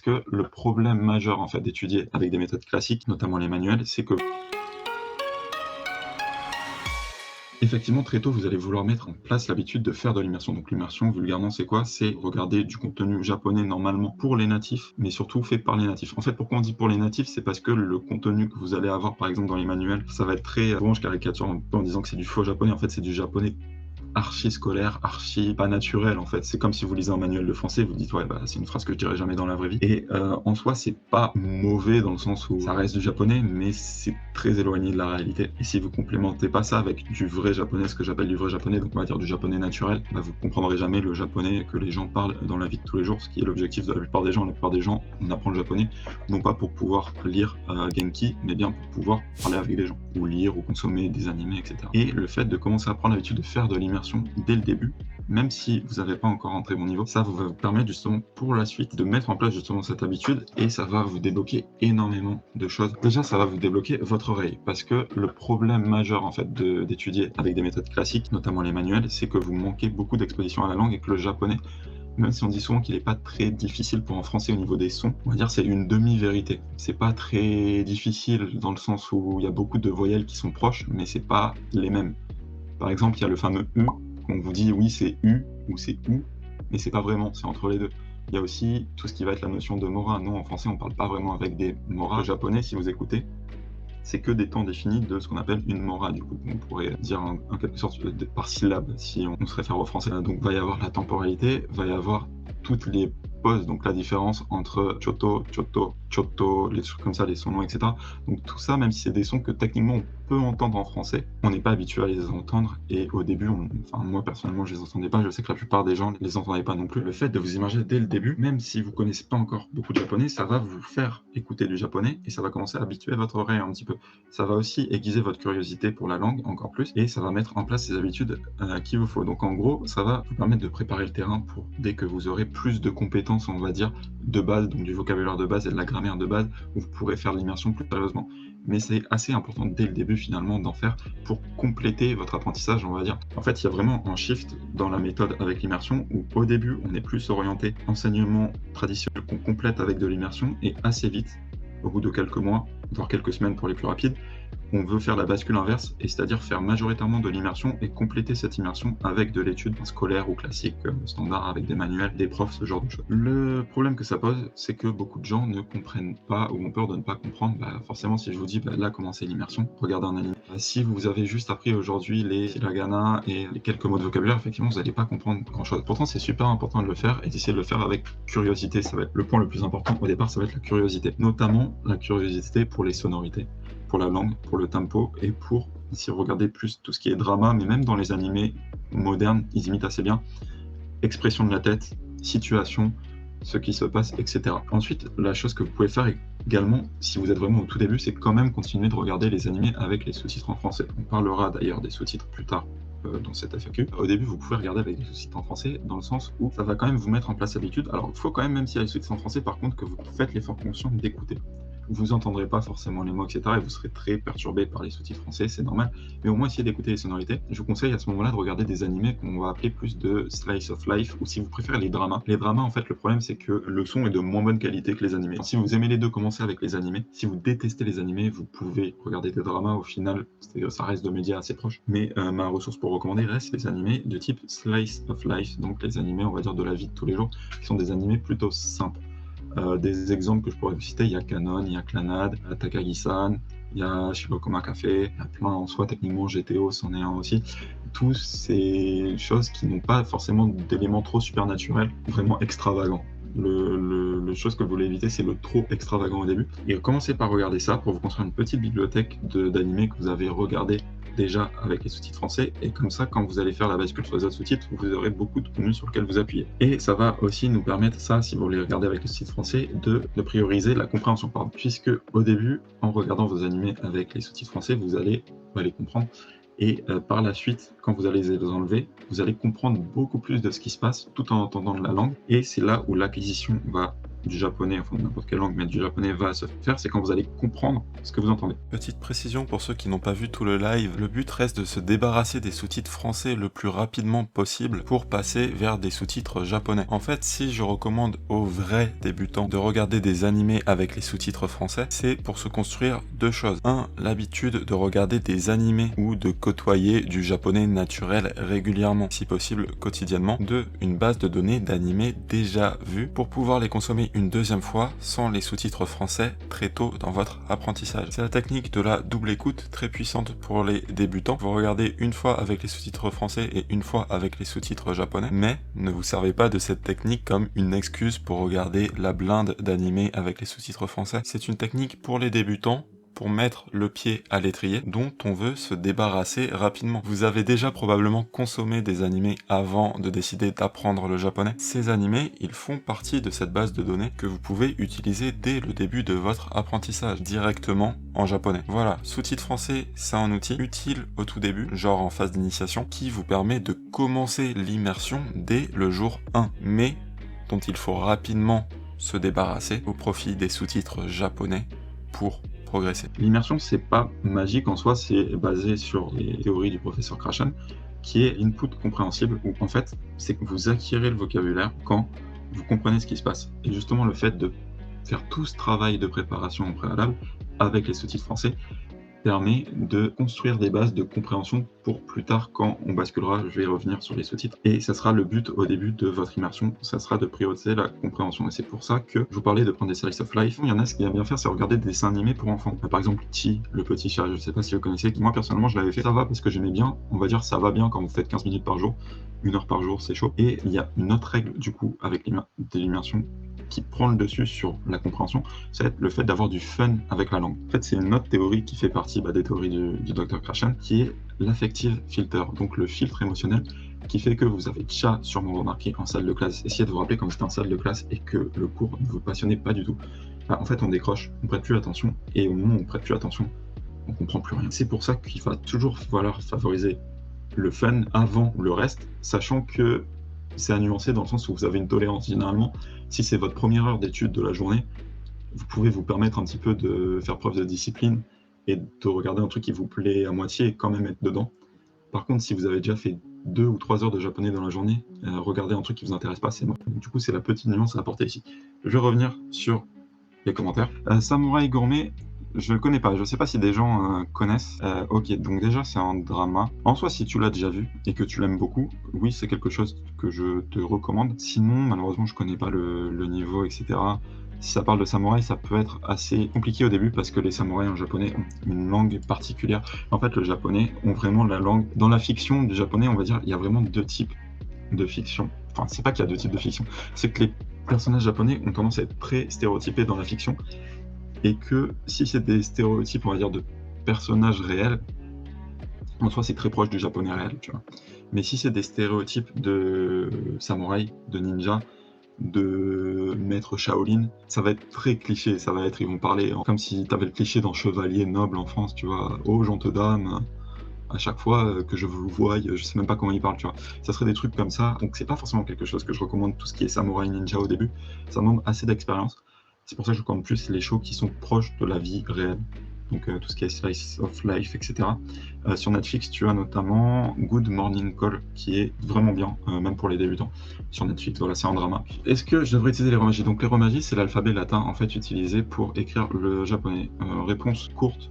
que le problème majeur en fait d'étudier avec des méthodes classiques, notamment les manuels, c'est que effectivement, très tôt, vous allez vouloir mettre en place l'habitude de faire de l'immersion. Donc l'immersion, vulgairement, c'est quoi? C'est regarder du contenu japonais normalement pour les natifs, mais surtout fait par les natifs. En fait, pourquoi on dit pour les natifs? C'est parce que le contenu que vous allez avoir, par exemple, dans les manuels, ça va être très souvent je caricature un peu en disant que c'est du faux japonais. En fait, c'est du japonais archi scolaire, archi pas naturel en fait. C'est comme si vous lisez un manuel de français, vous dites ouais bah c'est une phrase que je dirais jamais dans la vraie vie. Et en soi c'est pas mauvais dans le sens où ça reste du japonais, mais c'est très éloigné de la réalité. Et si vous complémentez pas ça avec du vrai japonais, ce que j'appelle du vrai japonais, donc on va dire du japonais naturel, bah vous comprendrez jamais le japonais que les gens parlent dans la vie de tous les jours, ce qui est l'objectif de la plupart des gens. La plupart des gens, on apprend le japonais non pas pour pouvoir lire Genki, mais bien pour pouvoir parler avec des gens, ou lire, ou consommer des animés, etc. Et le fait de commencer à prendre l'habitude de faire de l'immersion dès le début, même si vous n'avez pas encore un très bon niveau, ça va vous permettre justement pour la suite de mettre en place justement cette habitude et ça va vous débloquer énormément de choses. Déjà, ça va vous débloquer votre oreille parce que le problème majeur en fait d'étudier avec des méthodes classiques, notamment les manuels, c'est que vous manquez beaucoup d'exposition à la langue et que le japonais, même si on dit souvent qu'il n'est pas très difficile pour un français au niveau des sons, on va dire c'est une demi-vérité. C'est pas très difficile dans le sens où il y a beaucoup de voyelles qui sont proches, mais c'est pas les mêmes. Par exemple, il y a le fameux U, qu'on vous dit oui c'est U ou c'est OU, mais c'est pas vraiment, c'est entre les deux. Il y a aussi tout ce qui va être la notion de mora. Non, en français, on parle pas vraiment avec des moras. Le japonais, si vous écoutez, c'est que des temps définis de ce qu'on appelle une mora, du coup. On pourrait dire en quelque sorte par syllabe, si on se réfère au français. Donc, va y avoir la temporalité, va y avoir toutes les pauses, donc la différence entre choto, choto, choto, les trucs comme ça, les sons longs, etc. Donc, tout ça, même si c'est des sons que techniquement on peut entendre en français, on n'est pas habitué à les entendre. Et au début, enfin, moi personnellement, je les entendais pas. Je sais que la plupart des gens les entendaient pas non plus. Le fait de vous immerger dès le début, même si vous connaissez pas encore beaucoup de japonais, ça va vous faire écouter du japonais et ça va commencer à habituer votre oreille un petit peu. Ça va aussi aiguiser votre curiosité pour la langue encore plus et ça va mettre en place ces habitudes qu'il vous faut. Donc en gros, ça va vous permettre de préparer le terrain pour dès que vous aurez plus de compétences, on va dire, de base, donc du vocabulaire de base et de la grammaire de base, où vous pourrez faire l'immersion plus sérieusement. Mais c'est assez important dès le début finalement d'en faire pour compléter votre apprentissage, on va dire. En fait, il y a vraiment un shift dans la méthode avec l'immersion où au début, on est plus orienté enseignement traditionnel qu'on complète avec de l'immersion et assez vite, au bout de quelques mois, voire quelques semaines pour les plus rapides, on veut faire la bascule inverse, et c'est-à-dire faire majoritairement de l'immersion et compléter cette immersion avec de l'étude scolaire ou classique, standard, avec des manuels, des profs, ce genre de choses. Le problème que ça pose, c'est que beaucoup de gens ne comprennent pas ou ont peur de ne pas comprendre. Forcément, si je vous dis là comment c'est l'immersion, regardez un anime. Si vous avez juste appris aujourd'hui les hiragana et les quelques mots de vocabulaire, effectivement, vous n'allez pas comprendre grand-chose. Pourtant, c'est super important de le faire et d'essayer de le faire avec curiosité. Ça va être le point le plus important au départ, ça va être la curiosité, notamment la curiosité pour les sonorités, pour la langue, pour le tempo et pour, si vous regardez plus tout ce qui est drama, mais même dans les animés modernes, ils imitent assez bien, expression de la tête, situation, ce qui se passe, etc. Ensuite, la chose que vous pouvez faire également, si vous êtes vraiment au tout début, c'est quand même continuer de regarder les animés avec les sous-titres en français. On parlera d'ailleurs des sous-titres plus tard dans cette FAQ. Au début, vous pouvez regarder avec les sous-titres en français, dans le sens où ça va quand même vous mettre en place l'habitude. Alors, il faut quand même s'il y a les sous-titres en français, par contre, que vous faites l'effort conscient d'écouter. Vous entendrez pas forcément les mots, etc. et vous serez très perturbé par les sous-titres français, c'est normal. Mais au moins, essayez d'écouter les sonorités. Je vous conseille à ce moment-là de regarder des animés qu'on va appeler plus de slice of life, ou si vous préférez les dramas. Les dramas, en fait, le problème, c'est que le son est de moins bonne qualité que les animés. Alors, si vous aimez les deux, commencez avec les animés. Si vous détestez les animés, vous pouvez regarder des dramas. Au final, ça reste de médias assez proches. Mais ma ressource pour recommander reste les animés de type slice of life, donc les animés, on va dire, de la vie de tous les jours, qui sont des animés plutôt simples. Des exemples que je pourrais vous citer, il y a Canon, il y a Clannad, Takagi-san, il y a Shirokuma Café, il y a plein en soi, techniquement GTO c'en est un aussi. Tous ces choses qui n'ont pas forcément d'éléments trop supernaturels, vraiment extravagants. Le chose que vous voulez éviter, c'est le trop extravagant au début. Et commencez par regarder ça pour vous construire une petite bibliothèque d'animés que vous avez regardé déjà avec les sous-titres français, et comme ça, quand vous allez faire la bascule sur les autres sous-titres, vous aurez beaucoup de contenu sur lequel vous appuyer. Et ça va aussi nous permettre, ça, si vous voulez regarder avec les sous-titres français, de prioriser la compréhension, puisque au début, en regardant vos animés avec les sous-titres français, vous allez les comprendre, et par la suite, quand vous allez les enlever, vous allez comprendre beaucoup plus de ce qui se passe tout en entendant la langue, et c'est là où l'acquisition va du japonais, enfin de n'importe quelle langue, mais du japonais va se faire, c'est quand vous allez comprendre ce que vous entendez. Petite précision pour ceux qui n'ont pas vu tout le live, le but reste de se débarrasser des sous-titres français le plus rapidement possible pour passer vers des sous-titres japonais. En fait, si je recommande aux vrais débutants de regarder des animés avec les sous-titres français, c'est pour se construire deux choses. 1. L'habitude de regarder des animés ou de côtoyer du japonais naturel régulièrement, si possible quotidiennement. 2. Une base de données d'animés déjà vus pour pouvoir les consommer une deuxième fois sans les sous-titres français très tôt dans votre apprentissage. C'est la technique de la double écoute, très puissante pour les débutants. Vous regardez une fois avec les sous-titres français et une fois avec les sous-titres japonais, mais ne vous servez pas de cette technique comme une excuse pour regarder la blinde d'animés avec les sous-titres français. C'est une technique pour les débutants, pour mettre le pied à l'étrier, dont on veut se débarrasser rapidement. Vous avez déjà probablement consommé des animés avant de décider d'apprendre le japonais. Ces animés, ils font partie de cette base de données que vous pouvez utiliser dès le début de votre apprentissage, directement en japonais. Voilà, sous-titres français, c'est un outil utile au tout début, genre en phase d'initiation, qui vous permet de commencer l'immersion dès le jour 1, mais dont il faut rapidement se débarrasser au profit des sous-titres japonais pour progresser. L'immersion, c'est pas magique en soi, c'est basé sur les théories du professeur Krashen, qui est input compréhensible, où en fait, c'est que vous acquérez le vocabulaire quand vous comprenez ce qui se passe. Et justement, le fait de faire tout ce travail de préparation au préalable avec les sous-titres français permet de construire des bases de compréhension pour plus tard quand on basculera, je vais revenir sur les sous-titres. Et ça sera le but au début de votre immersion, ça sera de prioriser la compréhension. Et c'est pour ça que je vous parlais de prendre des slice of life. Il y en a, ce qu'il aime bien faire, c'est regarder des dessins animés pour enfants. Par exemple, Chi, le petit chat, je ne sais pas si vous connaissez. Moi, personnellement, je l'avais fait. Ça va parce que j'aimais bien, on va dire, ça va bien quand vous faites 15 minutes par jour. 1 heure par jour, c'est chaud. Et il y a une autre règle, du coup, avec l'immersion, qui prend le dessus sur la compréhension, c'est le fait d'avoir du fun avec la langue. En fait, c'est une autre théorie qui fait partie des théories du Dr. Krashen, qui est l'affective filter, donc le filtre émotionnel, qui fait que vous avez déjà sûrement remarqué en salle de classe, essayez de vous rappeler quand vous êtes en salle de classe et que le cours ne vous passionnait pas du tout. En fait, on décroche, on prête plus attention, et au moment où on prête plus attention, on comprend plus rien. C'est pour ça qu'il va toujours falloir favoriser le fun avant le reste, sachant que c'est à nuancer dans le sens où vous avez une tolérance. Généralement, si c'est votre première heure d'étude de la journée, vous pouvez vous permettre un petit peu de faire preuve de discipline et de regarder un truc qui vous plaît à moitié et quand même être dedans. Par contre, si vous avez déjà fait 2 ou 3 heures de japonais dans la journée, regarder un truc qui vous intéresse pas, c'est mort. Du coup, c'est la petite nuance à apporter ici. Je vais revenir sur les commentaires. Samouraï Gourmet, je le connais pas, je sais pas si des gens connaissent. Ok, donc déjà c'est un drama. En soi, si tu l'as déjà vu et que tu l'aimes beaucoup, oui, c'est quelque chose que je te recommande. Sinon, malheureusement, je connais pas le niveau, etc. Si ça parle de samouraï, ça peut être assez compliqué au début parce que les samouraïs en japonais ont une langue particulière. En fait, le japonais ont vraiment la langue. Dans la fiction du japonais, on va dire, il y a vraiment 2 types de fiction. Enfin, c'est pas qu'il y a 2 types de fiction, c'est que les personnages japonais ont tendance à être très stéréotypés dans la fiction. Et que si c'est des stéréotypes, on va dire, de personnages réels, en soi c'est très proche du japonais réel, tu vois. Mais si c'est des stéréotypes de samouraï, de ninja, de maître Shaolin, ça va être très cliché, ça va être, ils vont parler comme si t'avais le cliché d'un chevalier noble en France, tu vois, oh gentes dames, à chaque fois que je vous voie, je sais même pas comment ils parlent, tu vois. Ça serait des trucs comme ça, donc c'est pas forcément quelque chose que je recommande, tout ce qui est samouraï ninja au début, ça demande assez d'expérience. C'est pour ça que je recommande plus les shows qui sont proches de la vie réelle, donc tout ce qui est slice of life, etc. Sur Netflix, tu as notamment Good Morning Call, qui est vraiment bien, même pour les débutants. Sur Netflix, voilà, c'est un drama. Est-ce que je devrais utiliser les romaji? Donc les romaji, c'est l'alphabet latin, en fait, utilisé pour écrire le japonais. Réponse courte,